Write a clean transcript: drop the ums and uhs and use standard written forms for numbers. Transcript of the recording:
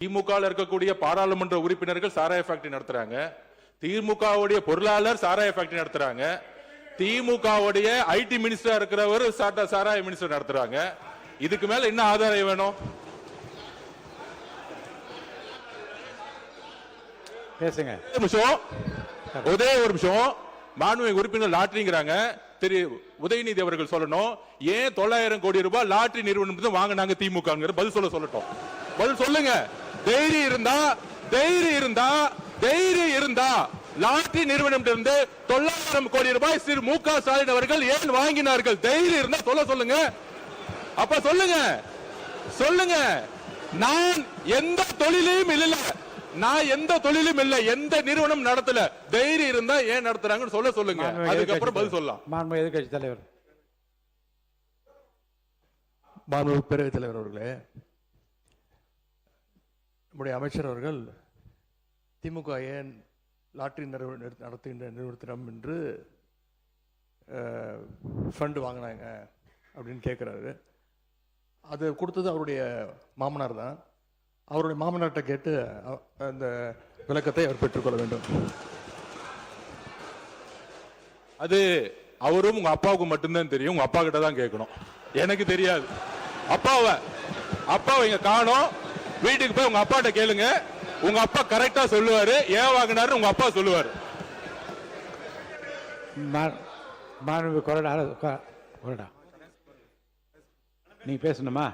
திமுக இருக்கக்கூடிய பாராளுமன்ற உறுப்பினர்கள் சாராய ஃபேக்டரி நடத்துறாங்க. திமுகவுடைய பொருளாளர் சாராய ஃபேக்டரி நடத்துறாங்க. திமுகவுடைய ஐடி மினிஸ்டர் இருக்கிறவர் சாராய மினிஸ்டர் நடத்துறாங்க. இதுக்கு மேல என்ன ஆதாரம் வேணும்? பேசுங்க. ஒரே ஒரு நிமிஷம். மாண்புமிகு உறுப்பினர் லாட்டரிங்கிறாங்க. திரு உதயநிதி அவர்கள் சொல்லணும், ஏன் 900 கோடி ரூபாய் லாட்டரி நிறுவனம் வாங்கினாங்க திமுக? பதில் சொல்லட்டும். பதில் சொல்லுங்க. தைரியம் இருந்தா லாட்டரி நிறுவனம் 900 கோடி ரூபாய் திரு மு க ஸ்டாலின் அவர்கள் ஏன் வாங்கினார்கள்? தைரியம் இருந்தா சொல்லுங்க. அப்ப சொல்லுங்க. நான் எந்த தொழிலையும் இல்ல, எந்த நிறுவனம் நடத்தல. தைரியம் இருந்தா ஏன் நடத்துறாங்கன்னு சொல்லுங்க. அதுக்கப்புறம் பதில் சொல்லலாம். மாண்புமிகு எதிர்க்கட்சி தலைவர். மாண்புமிகு பேரவைத் தலைவர் அவர்களே, நம்முடைய அமைச்சர் அவர்கள் திமுக ஏன் லாட்டரி நடத்துகின்ற நிறுவனத்திடம் என்று ஃபண்டு வாங்கினாங்க அப்படின்னு கேட்குறாரு. அது கொடுத்தது அவருடைய மாமனார் தான். அவருடைய மாமனார்கிட்ட கேட்டு அந்த விளக்கத்தை அவர் பெற்றுக்கொள்ள வேண்டும். அது அவரும் உங்க அப்பாவுக்கு மட்டும்தான் தெரியும். உங்க அப்பா கிட்ட தான் கேட்கணும். எனக்கு தெரியாது. அப்பாவை இங்க காணோம். வீட்டுக்கு போய் உங்க அப்பாட்ட கேளுங்க. உங்க அப்பா கரெக்டா சொல்லுவாரு. ஏன் வாங்கினாரு உங்க அப்பா சொல்லுவாரு. மாண்புமிகு கொறடா நீ பேசணுமா?